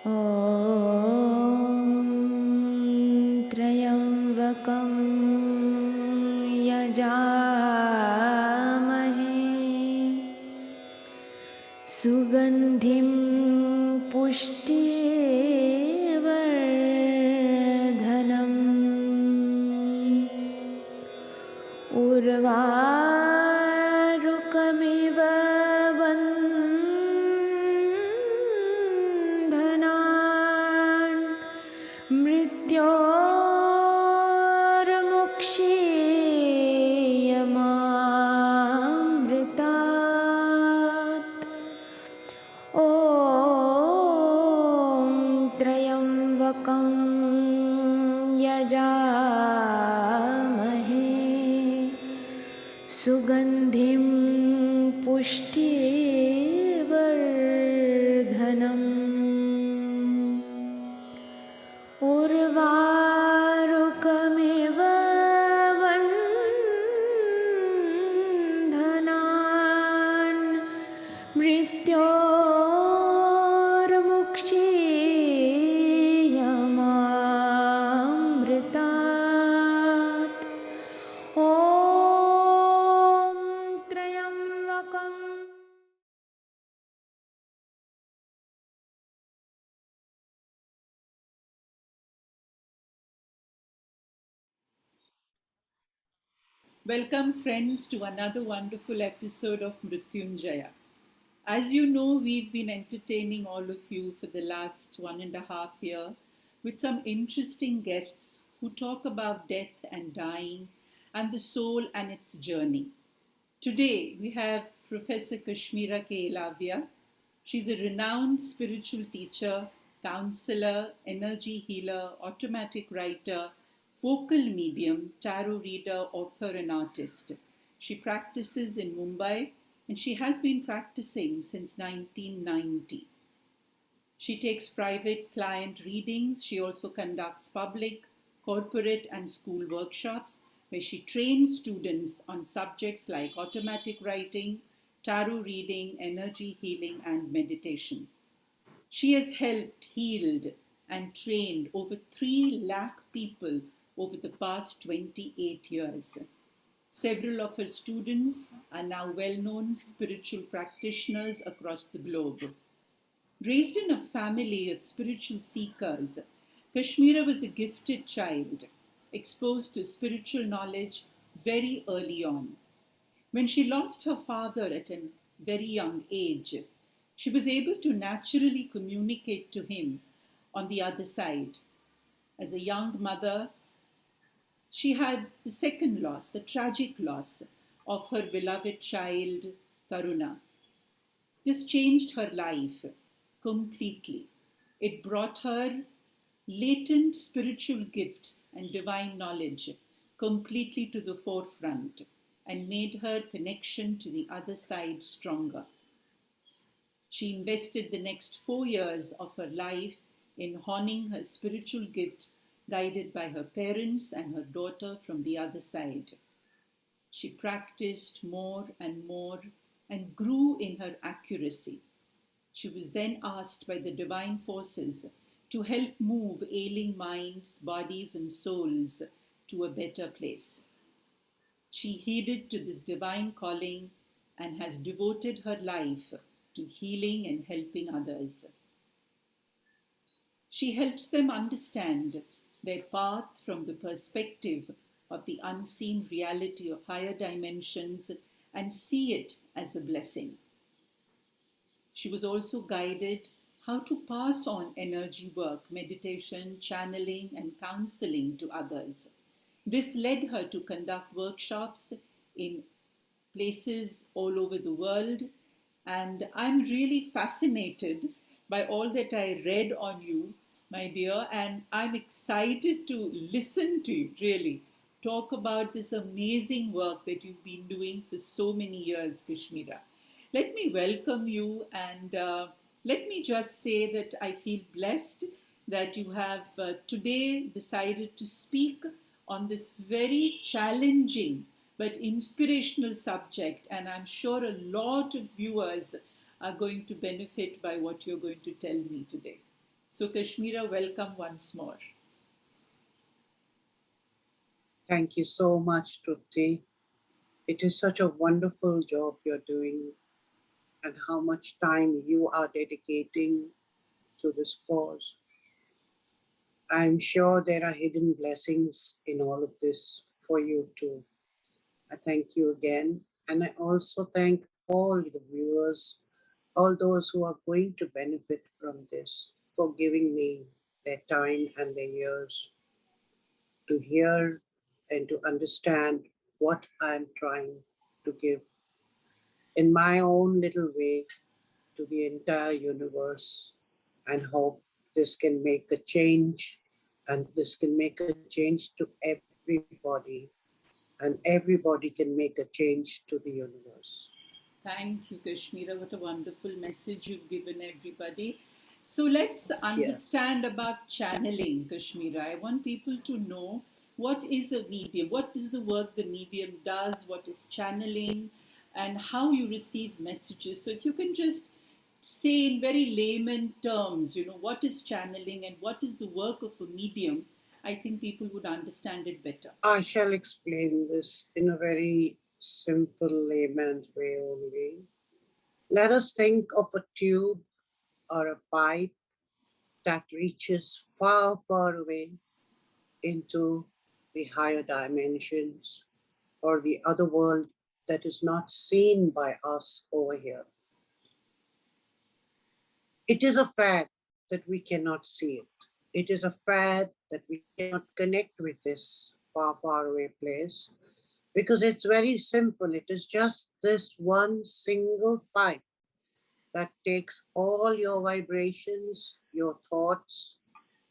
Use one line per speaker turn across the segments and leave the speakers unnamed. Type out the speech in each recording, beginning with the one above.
ॐ त्र्यम्बकं यजामहे सुगन्धिं पुष्टिवर्धनम् उर्वारुकमिव बन्धनान् मृत्योर्मुक्षीयमामृतात् ॐ त्र्यम्बकं यजामहे सुगन्धिं पुष्टिवर्धनम् उर्वारुकमिव बन्धनान् मृत्योर्मुक्षीयमामृतात् ॐ त्र्यम्बकम्.
Welcome friends to another wonderful episode of Mritunjaya. As you know, we've been entertaining all of you for the last 1.5 years with some interesting guests who talk about death and dying and the soul and its journey. Today we have Professor Kashmira Elavia. She's a renowned spiritual teacher, counselor, energy healer, automatic writer, vocal medium, tarot reader, author, and artist. She practices in Mumbai and she has been practicing since 1990. She takes private client readings. She also conducts public, corporate, and school workshops where she trains students on subjects like automatic writing, tarot reading, energy healing, and meditation. She has helped, healed, and trained over 3 lakh people over the past 28 years. Several of her students are now well-known spiritual practitioners across the globe. Raised in a family of spiritual seekers, Kashmira was a gifted child, exposed to spiritual knowledge very early on. When she lost her father at a very young age, she was able to naturally communicate to him on the other side. As a young mother, she had the second loss, the tragic loss of her beloved child, Taruna. This changed her life completely. It brought her latent spiritual gifts and divine knowledge completely to the forefront and made her connection to the other side stronger. She invested the next 4 years of her life in honing her spiritual gifts, guided by her parents and her daughter from the other side. She practiced more and more and grew in her accuracy. She was then asked by the divine forces to help move ailing minds, bodies, and souls to a better place. She heeded to this divine calling and has devoted her life to healing and helping others. She helps them understand their path from the perspective of the unseen reality of higher dimensions and see it as a blessing. She was also guided how to pass on energy work, meditation, channeling, and counseling to others. This led her to conduct workshops in places all over the world, and I'm really fascinated by all that I read on you, my dear, and I'm excited to listen to you, really, talk about this amazing work that you've been doing for so many years, Kashmira. Let me welcome you and let me just say that I feel blessed that you have today decided to speak on this very challenging but inspirational subject, and I'm sure a lot of viewers are going to benefit by what you're going to tell me today. So, Kashmira, welcome once more.
Thank you so much, Trupti. It is such a wonderful job you're doing, and how much time you are dedicating to this cause. I'm sure there are hidden blessings in all of this for you too. I thank you again. And I also thank all the viewers, all those who are going to benefit from this, for giving me their time and their ears to hear and to understand what I'm trying to give in my own little way to the entire universe, and hope this can make a change, and this can make a change to everybody, and everybody can make a change to the universe.
Thank you, Kashmira. What a wonderful message you've given everybody. So let's
Yes.
understand about channeling, Kashmira. I want people to know what is a medium, what is the work the medium does, what is channeling, and how you receive messages. So if you can just say in very layman terms, what is channeling and what is the work of a medium, I think people would understand it better.
I shall explain this in a very simple layman's way only. Let us think of a tube or a pipe that reaches far, far away into the higher dimensions or the other world that is not seen by us over here. It is a fact that we cannot see it. It is a fact that we cannot connect with this far, far away place because it's very simple. It is just this one single pipe that takes all your vibrations, your thoughts,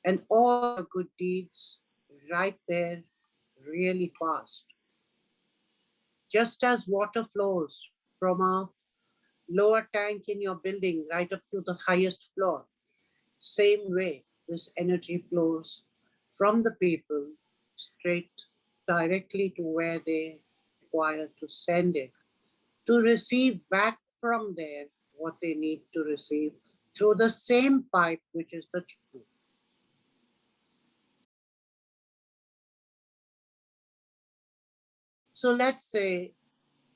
and all your good deeds right there really fast. Just as water flows from a lower tank in your building right up to the highest floor, same way this energy flows from the people straight directly to where they require to send it, to receive back from there what they need to receive through the same pipe, which is the channel. So let's say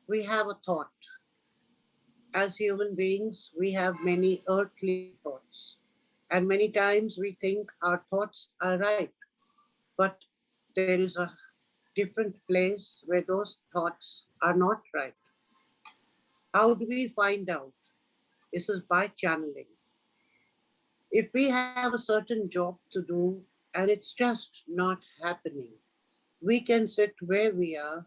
we have a thought. As human beings, we have many earthly thoughts. And many times we think our thoughts are right. But there is a different place where those thoughts are not right. How do we find out? This is by channeling. If we have a certain job to do and it's just not happening, we can sit where we are,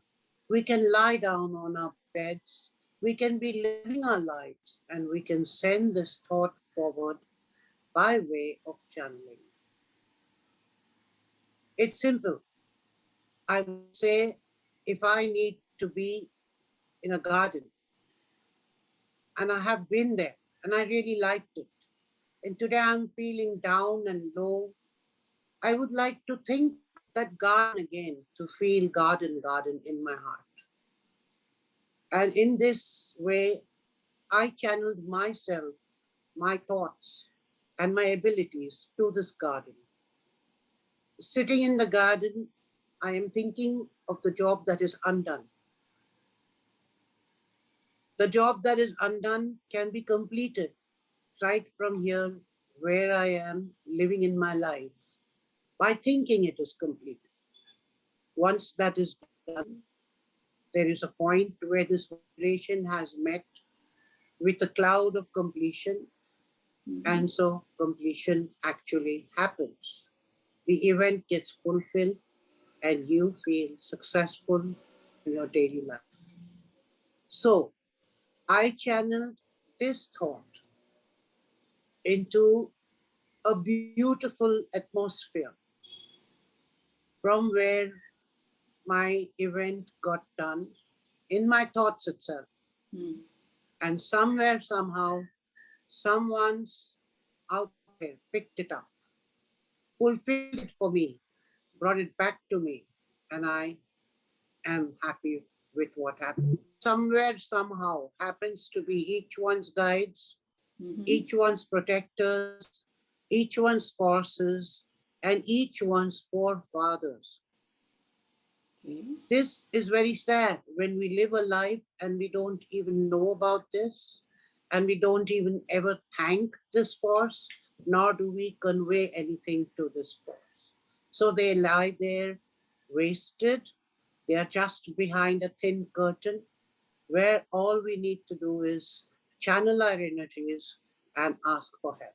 we can lie down on our beds, we can be living our lives, and we can send this thought forward by way of channeling. It's simple. I would say if I need to be in a garden and I have been there and I really liked it, and today I'm feeling down and low, I would like to think of that garden again, to feel garden in my heart. And in this way, I channeled myself, my thoughts, and my abilities to this garden. Sitting in the garden, I am thinking of the job that is undone. The job that is undone can be completed right from here, where I am living in my life, by thinking it is complete. Once that is done, there is a point where this vibration has met with a cloud of completion,
Mhm.
and so completion actually happens. The event gets fulfilled, and you feel successful in your daily life. So, I channeled this thought into a beautiful atmosphere from where my event got done in my thoughts itself.
Mm.
And somewhere, somehow, someone's out there picked it up, fulfilled it for me, brought it back to me, and I am happy with what happened. Somewhere, somehow, happens to be each one's guides,
Mhm.
each one's protectors, each one's forces, and each one's forefathers.
Okay.
This is very sad when we live a life and we don't even know about this, and we don't even ever thank this force, nor do we convey anything to this force. So they lie there wasted. They are just behind a thin curtain where all we need to do is channel our energies and ask for help.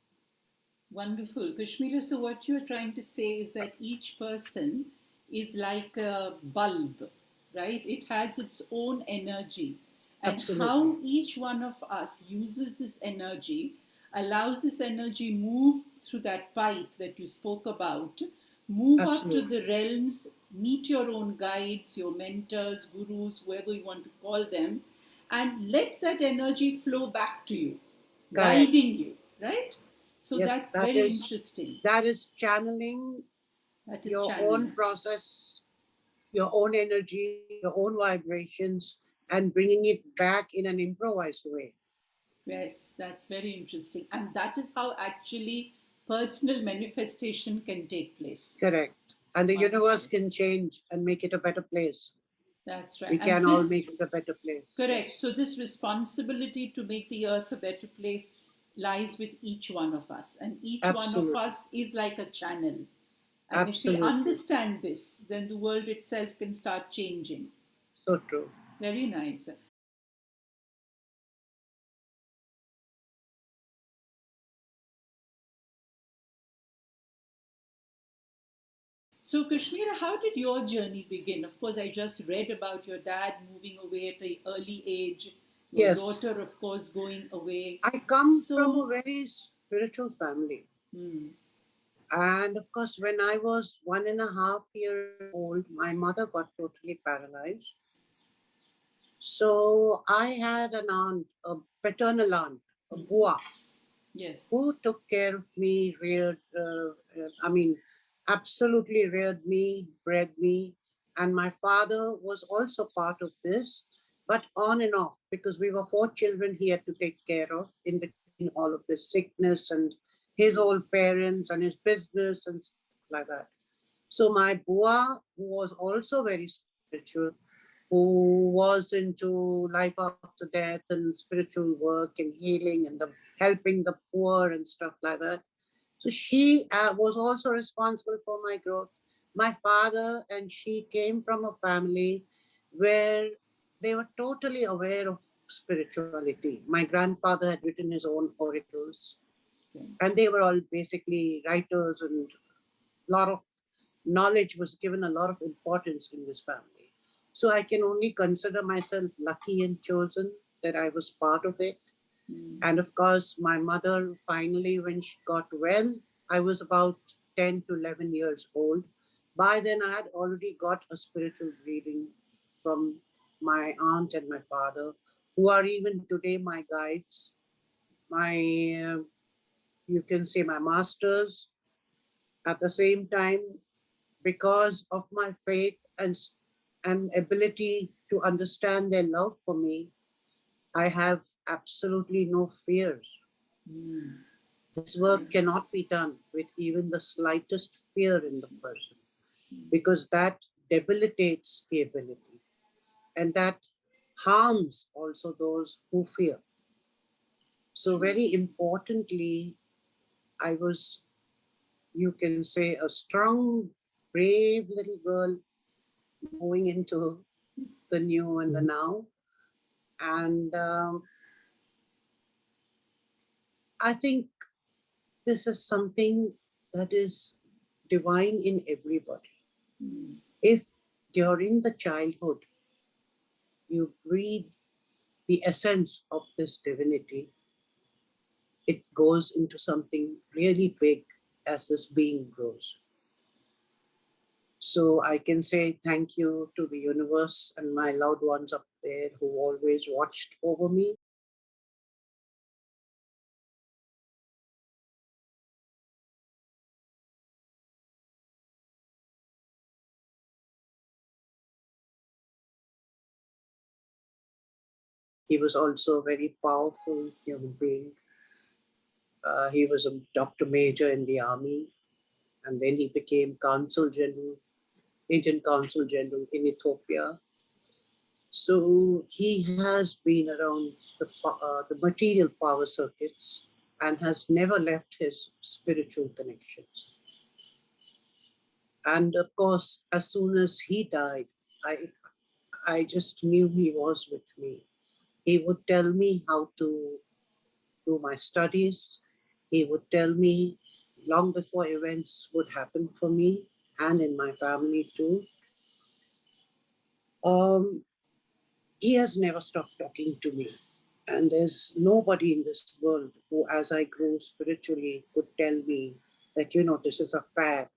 Wonderful. Kashmira, so what you're trying to say is that each person is like a bulb, right? It has its own energy. And
Absolutely.
how each one of us uses this energy, allows this energy move through that pipe that you spoke about, move up to
Absolutely.
the realms, meet your own guides, your mentors, gurus, whoever you want to call them, and let that energy flow back to you,
Correct.
guiding you, right? So
Yes,
that's very interesting.
that is channeling
That is
your own
channeling.
process, your own energy, your own vibrations, and bringing it back in an improvised way.
Yes, that's very interesting. And that is how actually personal manifestation can take place.
Correct. And the universe
Wonderful.
can change and make it a better place.
That's right.
We
And
can all make
this,
it a better place.
correct.
Yes.
So, this responsibility to make the earth a better place lies with each one of us. And each one of
Absolutely.
us is like a channel. And if we
Absolutely.
understand this, then the world itself can start changing.
So true.
Very nice. So, Kashmira, how did your journey begin? Of course, I just read about your dad moving away at an early age, your
Yes.
daughter, of course, going away.
I come from a
So,
very spiritual family.
hmm,
And of course, when I was 1.5 years old, my mother got totally paralyzed. So I had an aunt, a paternal aunt, a
hmm,
bua,
yes,
who took care of me, absolutely reared me, bred me. And my father was also part of this, but on and off, because we were four children he had to take care of in between all of this sickness and his old parents and his business and stuff like that. So my Bua, who was also very spiritual, who was into life after death and spiritual work and healing and helping the poor and stuff like that. So she was also responsible for my growth. My father and she came from a family where they were totally aware of spirituality. My grandfather had written his own oracles,
okay.
and they were all basically writers, and a lot of knowledge was given a lot of importance in this family. So I can only consider myself lucky and chosen that I was part of it.
Hmm,
And of course, my mother finally, when she got well, I was about 10 to 11 years old. By then, I had already got a spiritual reading from my aunt and my father, who are even today my guides, my, you can say, my masters. At the same time, because of my faith and ability to understand their love for me, I have absolutely no fears.
hmm,
This
very
work cannot
nice.
be done with even the slightest fear in the person,
Hmm,
because that debilitates the ability, and that harms also those who fear. So,
true.
very importantly, I was, you can say, a strong, brave little girl moving into the new and the now. And I think this is something that is divine in everybody.
Hmm,
If during the childhood you breathe the essence of this divinity, it goes into something really big as this being grows. So I can say thank you to the universe and my loved ones up there who always watched over me. He was also a very powerful human being, He was a doctor major in the army, and then he became Consul General, Indian Consul General in Ethiopia. So he has been around the material power circuits and has never left his spiritual connections. And of course, as soon as he died, I just knew he was with me. He would tell me how to do my studies. He would tell me long before events would happen for me and in my family too. Um, he has never stopped talking to me. And there's nobody in this world who, as I grew spiritually, could tell me that, you know, this is a fad,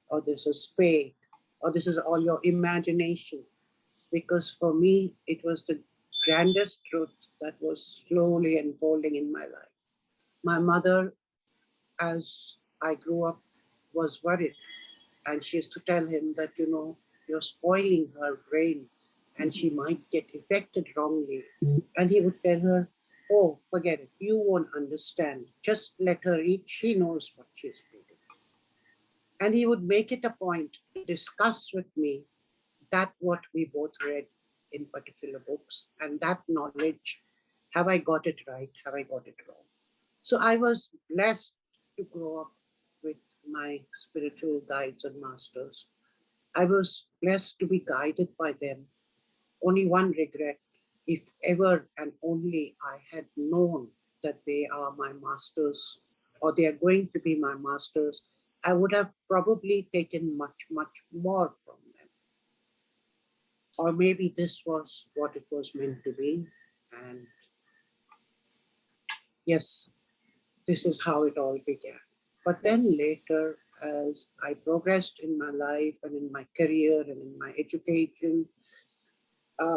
or this is fake, or this is all your imagination. Because for me, it was the grandest truth that was slowly unfolding in my life. My mother, as I grew up, was worried. And she used to tell him that, you know, you're spoiling her brain and she might get affected wrongly. And he would tell her, oh, forget it. You won't understand. Just let her read. She knows what she's reading. And he would make it a point to discuss with me that what we both read in particular books and that knowledge. Have I got it right? Have I got it wrong? So I was blessed to grow up with my spiritual guides and masters. I was blessed to be guided by them. Only one regret, if ever and only I had known that they are my masters or they are going to be my masters, I would have probably taken much, much more from them. Or maybe this was what it was meant to be. And yes, this is how it all began. But then later, as I progressed in my life and in my career and in my education,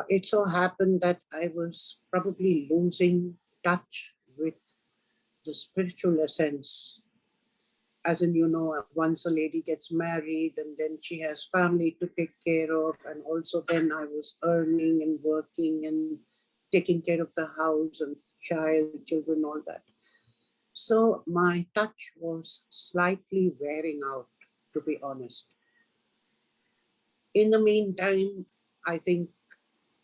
it so happened that I was probably losing touch with the spiritual essence. As in, you know, once a lady gets married and then she has family to take care of, and also then I was earning and working and taking care of the house and child, children, all that. So my touch was slightly wearing out, to be honest. In the meantime, I think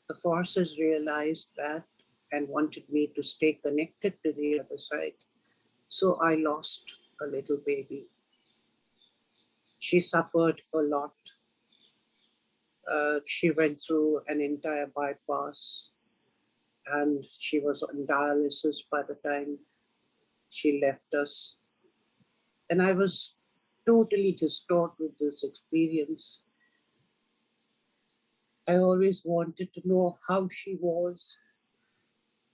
the forces realized that and wanted me to stay connected to the other side. So I lost a little baby. She suffered a lot. She went through an entire bypass and she was on dialysis by the time she left us. And I was totally distraught with this experience. I always wanted to know how she was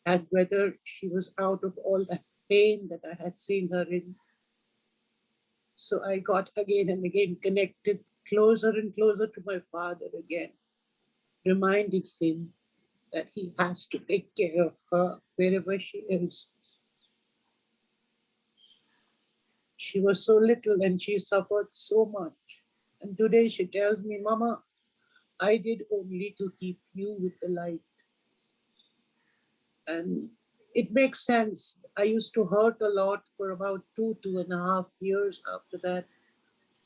and whether she was out of all that pain that I had seen her in. So I got again and again connected closer and closer to my father again, reminding him that he has to take care of her wherever she is. She was so little and she suffered so much. And today she tells me, Mama, I did only to keep you with the light. And it makes sense. I used to hurt a lot for about 2.5 years after that,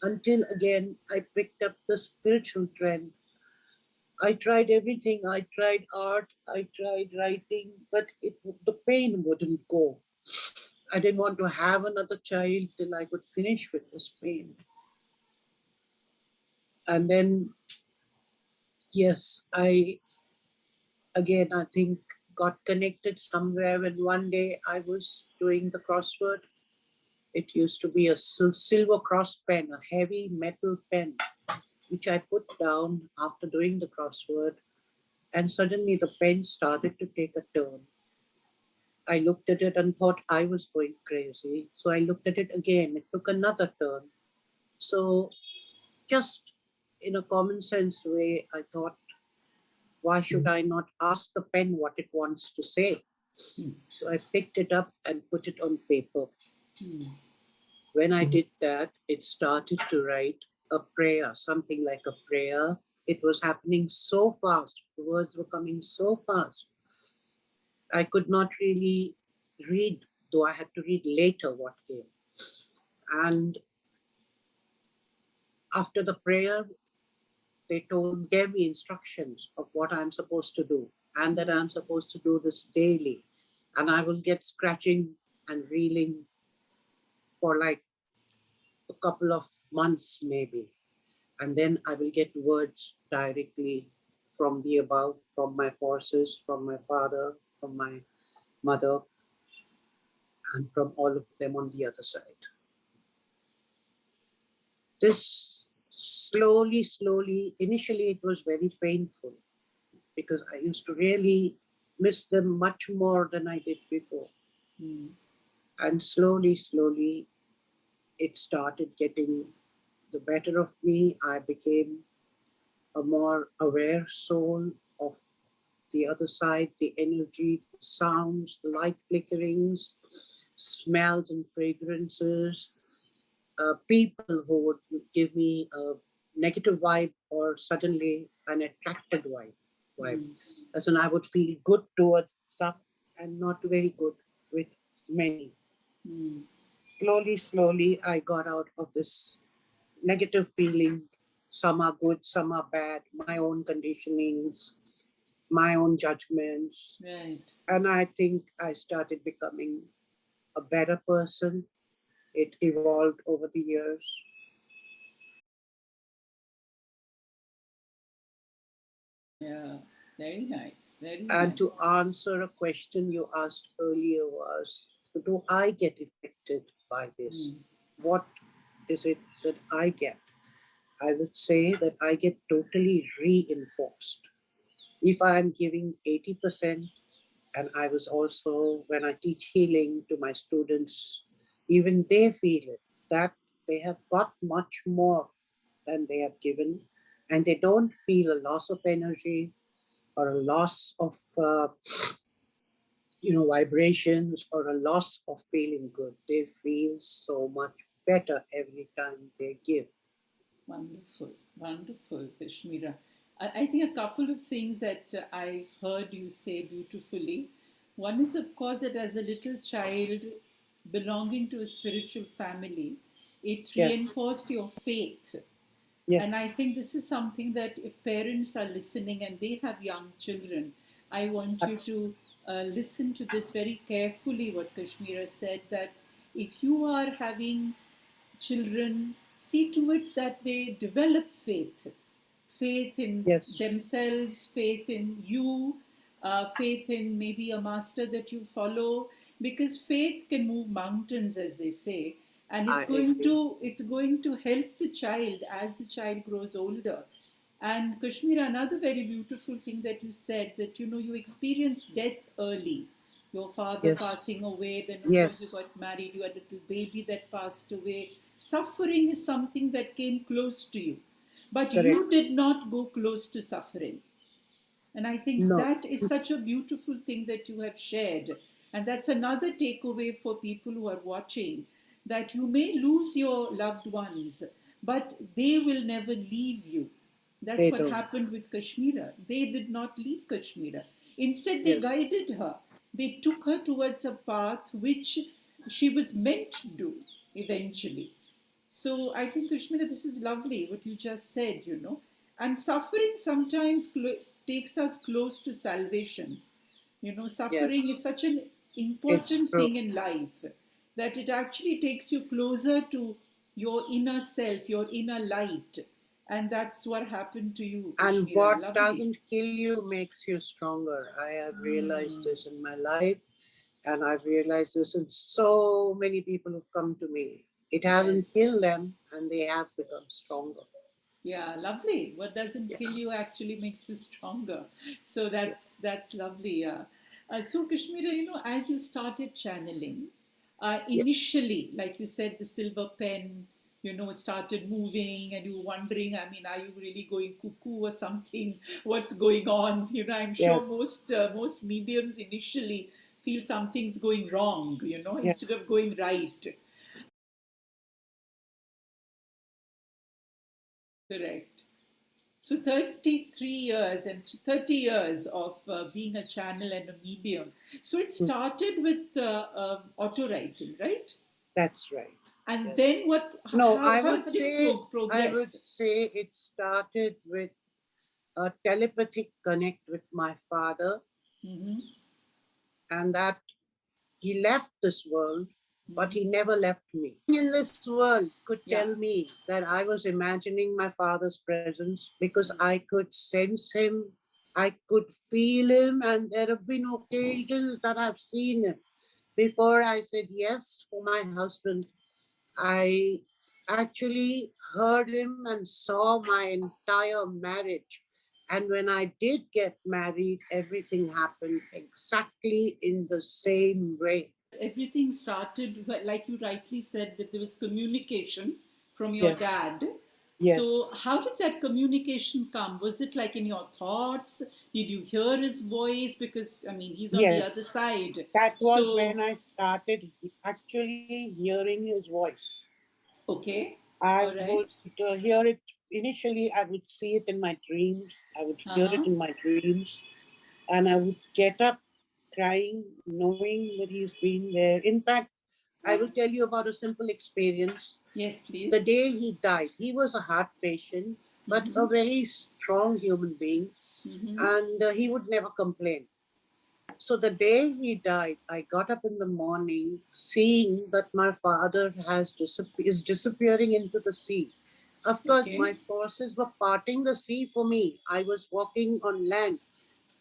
until again I picked up the spiritual trend. I tried everything. I tried art, I tried writing, but the pain wouldn't go. I didn't want to have another child till I could finish with this pain. And then, yes, I think got connected somewhere when one day I was doing the crossword. It used to be a silver cross pen, a heavy metal pen, which I put down after doing the crossword. And suddenly the pen started to take a turn. I looked at it and thought I was going crazy. So I looked at it again. It took another turn. So just in a common sense way, I thought, why should I not ask the pen what it wants to say? So I picked it up and put it on paper. When I did that, it started to write a prayer, something like a prayer. It was happening so fast. The words were coming so fast. I could not really read though I had to read later what came. And after the prayer, they gave me instructions of what I'm supposed to do, and that I'm supposed to do this daily. And I will get scratching and reeling for like a couple of months maybe. And then I will get words directly from the above, from my forces, from my father, from my mother, and from all of them on the other side. This slowly, initially it was very painful because I used to really miss them much more than I did before. And slowly, it started getting the better of me. I became a more aware soul of the other side, the energy, the sounds, the light flickerings, smells and fragrances, people who would give me a negative vibe or suddenly an attracted vibe. As in, I would feel good towards some and not very good with many. Slowly, I got out of this negative feeling. Some are good, some are bad, my own conditionings, my own judgments.
Right.
And I think I started becoming a better person. It evolved over the years.
Yeah, very nice, very
And
nice.
to answer a question you asked earlier was, do I get affected by this? What is it that I get? I would say that I get totally reinforced. If I'm giving 80%, and I was also, when I teach healing to my students, even they feel it, that they have got much more than they have given, and they don't feel a loss of energy or a loss of vibrations or a loss of feeling good. They feel so much better every time they give.
Wonderful, wonderful, Kashmira. I think a couple of things that I heard you say beautifully. One is, of course, that as a little child belonging to a spiritual family, it
Yes.
reinforced your faith.
Yes.
And I think this is something that if parents are listening and they have young children, I want you to listen to this very carefully, what Kashmira said, that if you are having children, see to it that they develop faith in
Yes.
themselves, faith in you, faith in maybe a master that you follow, because faith can move mountains, as they say, and it's going to help the child as the child grows older. And Kashmira, another very beautiful thing that you said, that you experienced death early, your father
Yes.
passing away, then of course you
Yes.
got married, you had a little baby that passed away. Suffering is something that came close to you, but
Correct.
you did not go close to suffering. And I think
No.
that is such a beautiful thing that you have shared. And that's another takeaway for people who are watching, that you may lose your loved ones, but they will never leave you. That's
They
what
don't.
happened with Kashmira. They did not leave Kashmira. Instead, they
Yes.
guided her. They took her towards a path which she was meant to do eventually. So I think, Kashmira, this is lovely what you just said. And suffering sometimes takes us close to salvation.
Yes.
Suffering is such an
It's
important
true.
thing in life that it actually takes you closer to your inner self, your inner light. And that's what happened to you,
And
Kashmira.
what
Lovely.
doesn't kill you makes you stronger. I have realized this in my life, and I've realized this in so many people who've come to me. It hasn't
Yes.
killed them, and they have become stronger.
Yeah, lovely. What doesn't kill
Yeah.
you actually makes you stronger. So that's lovely. Yeah. So Kashmira, as you started channeling,
Yeah.
initially, like you said, the silver pen, it started moving, and you were wondering, I mean, are you really going cuckoo or something? What's going on? I'm sure
Yes.
most mediums initially feel something's going wrong,
Yes.
instead of going right. Correct. So 33 years and 30 years of being a channel and a medium. So it started with auto writing, right?
That's right.
And
Yes.
then what?
No,
How did it
I would
progress?
say it started with a telepathic connect with my father,
Mm-hmm.
and that he left this world, but
Mm-hmm.
he never left me. In this world could
Yeah.
tell me that I was imagining my father's presence because
Mm.
I could sense him, I could feel him, and there have been occasions that I've seen him. Before I said yes for my husband, I actually heard him and saw my entire marriage. And when I did get married, everything happened exactly in the same way.
Everything started, like you rightly said, that there was communication from your
Yes,
dad.
yes,
So, how did that communication come? Was it like in your thoughts? Did you hear his voice? Because, I mean, he's on the other
yes.
side.
That was
So,
when I started actually hearing his voice.
okay,
I
all
would
right.
hear it initially, I would see it in my dreams, I would
Uh
hear
huh.
it in my dreams, and I would get up crying, knowing that he's been there. In fact, I will tell you about a simple experience.
Yes,
The
please.
day he died, he was a heart patient, but
Mm-hmm.
a very strong human being,
Mm-hmm.
and he would never complain. So the day he died, I got up in the morning seeing that my father is disappearing into the sea. Of course,
Okay.
my forces were parting the sea for me. I was walking on land,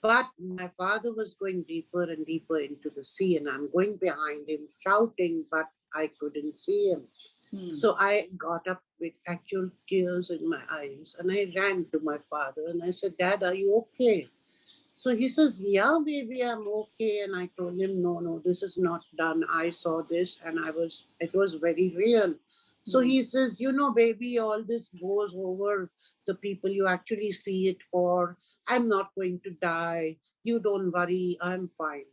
but my father was going deeper and deeper into the sea, and I'm going behind him, shouting, but I couldn't see him.
Hmm.
So I got up with actual tears in my eyes, and I ran to my father and I said, Dad, are you okay? So he says, Yeah, baby, I'm okay. And I told him, No, no, this is not done. I saw this and it was very real. So
Hmm.
he says, Baby, all this goes over the people you actually see it for. I'm not going to die. You don't worry. I'm fine.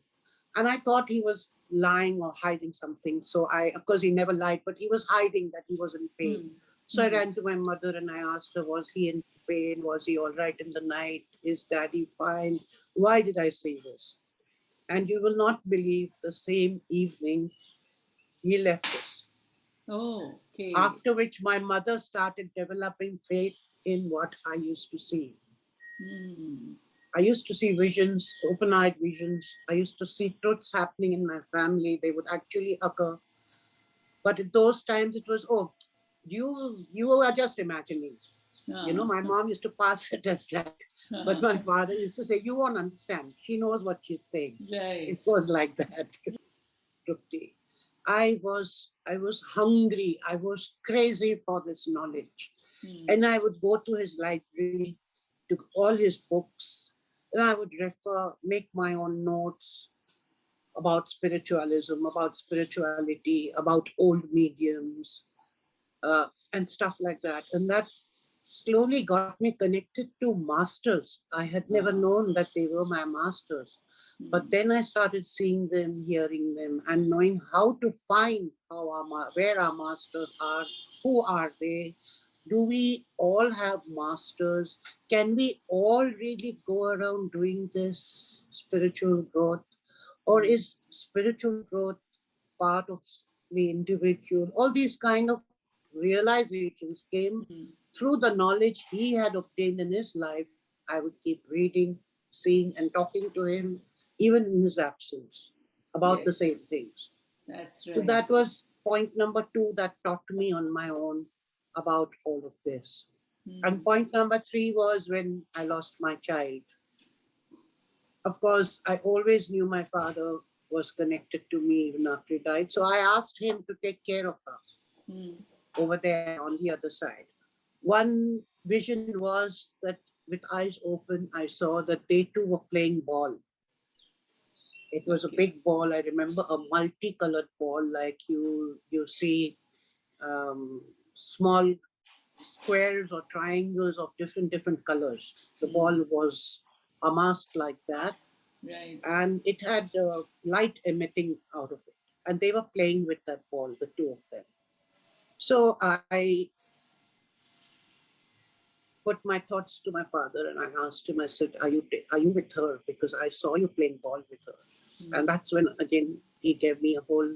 And I thought he was lying or hiding something. So of course, he never lied, but he was hiding that he was in pain.
Hmm.
So I
Hmm.
ran to my mother and I asked her, Was he in pain? Was he all right in the night? Is daddy fine? Why did I say this? And you will not believe the same evening he left us.
Oh, okay.
After which my mother started developing faith in what I used to see.
Hmm.
I used to see visions, open eyed visions. I used to see truths happening in my family. They would actually occur. But at those times, it was, oh, you are just imagining. My
Uh-huh.
mom used to pass it as that. But my father used to say, You won't understand. She knows what she's saying.
Right.
It was like that. Trupti. I was hungry. I was crazy for this knowledge.
Hmm.
And I would go to his library, to all his books, and I would make my own notes about spiritualism, about spirituality, about old mediums, and stuff like that. And that slowly got me connected to masters. I had never
Ah.
known that they were my masters. But
Hmm.
then I started seeing them, hearing them, and knowing how to find where our masters are, who are they, do we all have masters? Can we all really go around doing this spiritual growth? Or
Hmm.
is spiritual growth part of the individual? All these kind of realizations came
Hmm.
through the knowledge he had obtained in his life. I would keep reading, seeing, and talking to him, even in his absence, about the same
Yes,
things.
that's
So
right.
that was point number two that taught me on my own about all of this. And
Hmm.
point number three was when I lost my child. Of course, I always knew my father was connected to me even after he died. So I asked him to take care of her
Hmm.
over there on the other side. One vision was that with eyes open, I saw that they too were playing ball. It was a
Okay.
big ball. I remember a multicolored ball, like you see small squares or triangles of different colors. The
Hmm.
ball was amassed like that,
Right.
and it had light emitting out of it. And they were playing with that ball, the two of them. So put my thoughts to my father and I asked him, I said, are you with her? Because I saw you playing ball with her. And that's when, again, he gave me a whole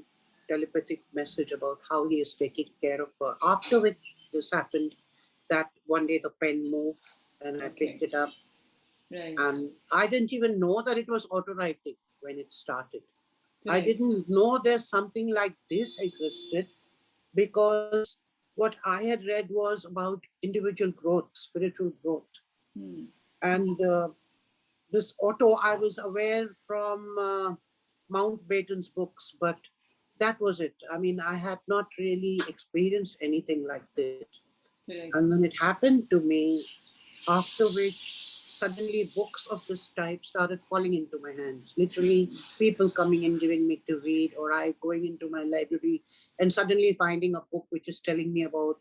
telepathic message about how he is taking care of her. After which this happened, that one day the pen moved and I picked it up.
Right.
And I didn't even know that it was auto writing when it started. I
Correct.
didn't know there's something like this existed, because what I had read was about individual growth, spiritual growth. And this auto, I was aware from Mountbatten's books, but that was it. I mean, I had not really experienced anything like this.
Correct.
And then it happened to me, after which suddenly books of this type started falling into my hands. Literally, people coming and giving me to read, or I going into my library and suddenly finding a book which is telling me about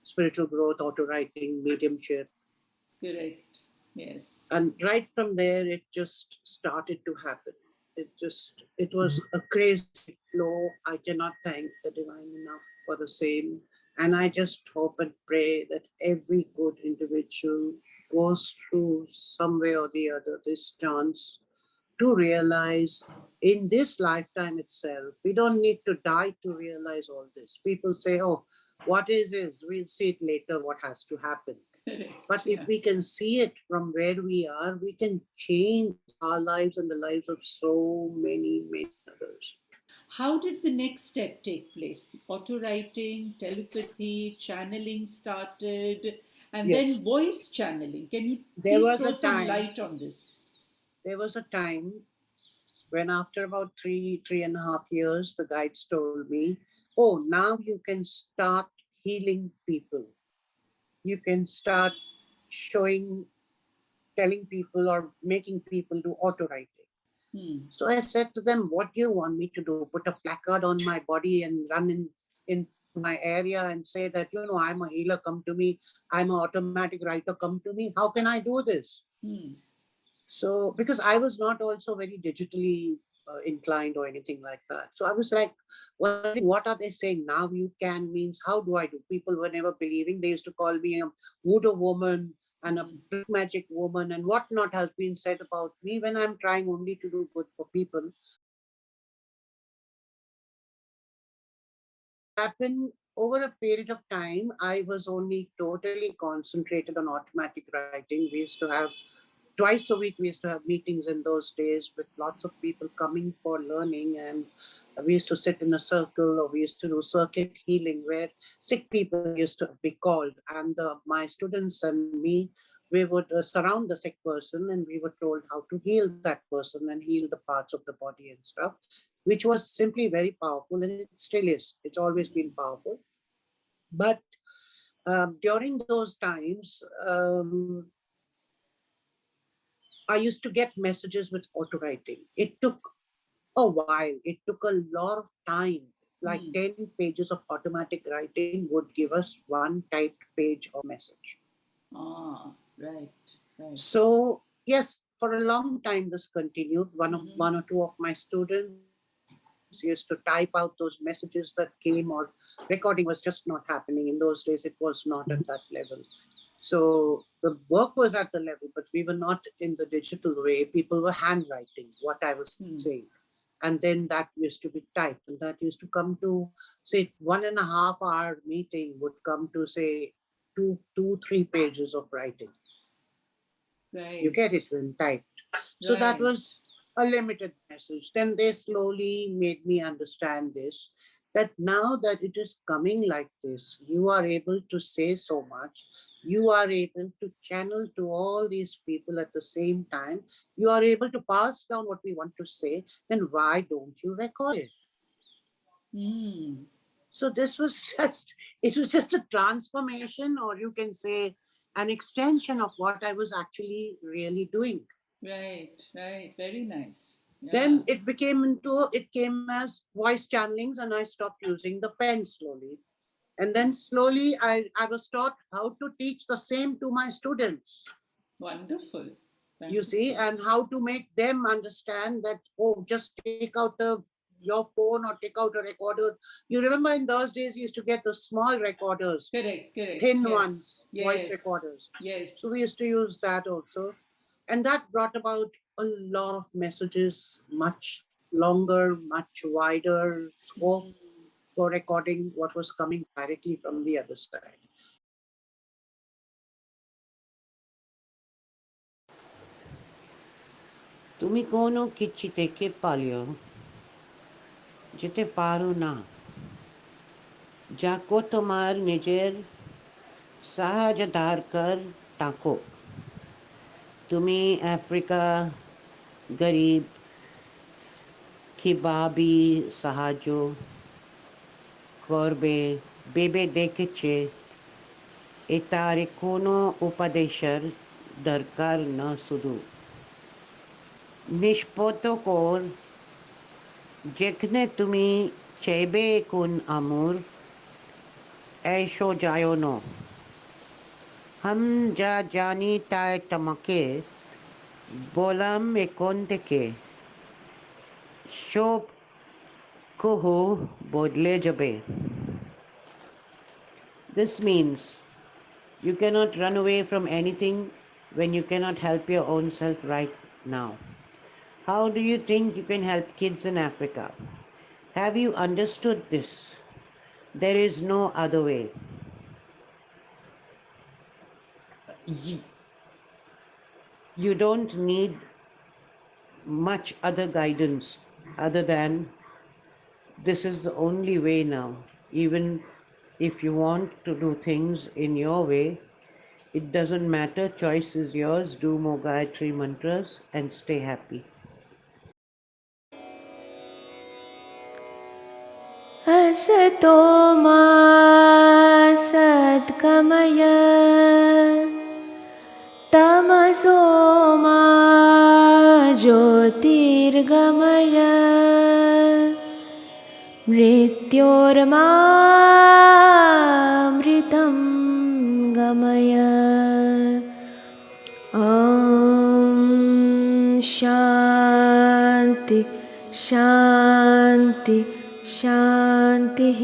spiritual growth, auto writing, mediumship.
Correct. Yes.
And right from there, it just started to happen. It was a crazy flow. I cannot thank the divine enough for the same. And I just hope and pray that every good individual goes through some way or the other this chance to realize in this lifetime itself. We don't need to die to realize all this. People say, oh, what is, we'll see it later, what has to happen.
Correct.
But if we can see it from where we are, we can change our lives and the lives of so many, many others.
How did the next step take place? Auto writing, telepathy, channeling started, and
Yes.
then voice channeling. Can you
There
please
was
throw
a
some
time.
light on this?
There was a time when, after about 3.5 years, the guides told me, oh, now you can start healing people. You can start showing, telling people or making people do auto writing. So I said to them, what do you want me to do? Put a placard on my body and run in my area and say that, I'm a healer, come to me. I'm an automatic writer, come to me. How can I do this? So, because I was not also very digitally inclined or anything like that. So I was like, wondering, what are they saying? Now you can means, how do I do? People were never believing. They used to call me a voodoo woman and a black magic woman, and whatnot has been said about me, when I'm trying only to do good for people. Happened over a period of time. I was only totally concentrated on automatic writing. We used to have twice a week, we used to have meetings in those days with lots of people coming for learning, and we used to sit in a circle, or we used to do circuit healing where sick people used to be called, and my students and me, we would surround the sick person and we were told how to heal that person and heal the parts of the body and stuff, which was simply very powerful, and it still is. It's always been powerful. But during those times, I used to get messages with auto writing. It took a while. It took a lot of time. Like 10 pages of automatic writing would give us one typed page of message.
Ah, right, right.
So yes, for a long time this continued. One or two of my students used to type out those messages that came, or recording was just not happening. In those days, it was not at that level. So the work was at the level, but we were not in the digital way. People were handwriting what I was saying. And then that used to be typed, and that used to come to, say, 1.5 hour meeting would come to, say, two, 3 pages of writing.
Right.
You get it when typed. So that was a limited message. Then they slowly made me understand this, that now that it is coming like this, you are able to say so much. You are able to channel to all these people at the same time. You are able to pass down what we want to say. Then why don't you record it? So this was just a transformation, or you can say an extension of what I was actually really doing.
Right, right. Very nice.
Then it came as voice channelings, and I stopped using the pen slowly. And then slowly I was taught how to teach the same to my students.
Wonderful.
You see, and how to make them understand that, oh, just take out the your phone or take out a recorder. You remember in those days you used to get the small recorders.
Correct.
Thin
Yes.
ones, voice
Yes.
recorders.
Yes.
So we used to use that also. And that brought about a lot of messages, much longer, much wider scope for recording what was coming directly from the other side.
তুমি কোনো কিছু থেকে পালিয়ে যেতে পারো না, যাকো তোমার নিজের সাহায্যদারকার থাকো। তুমি আফ্রিকা গরিব কিভাবে সাহায্য করবে ভেবে দেখেছে, এটার কোনো উপদেশের দরকার না, শুধু নিষ্পত্ত কর যেখানে তুমি চাইবে কোন আমর এসো যাও না। हम যা জানি তাই তোমাকে বললাম এখন থেকে, সব কুহু বদলে যাবে। This means you cannot run away from anything when you cannot help your own self right now. How do you think you can help kids in Africa? Have you understood this? There is no other way. You don't need much other guidance other than this is the only way now. Even if you want to do things in your way, it doesn't matter. Choice is yours. Do more Gayatri mantras and stay happy.
असतो मा सद्गमय तमसो मा ज्योतिर्गमय मृत्योर्मामृतं गमय। ॐ शान्ति शान्तिः।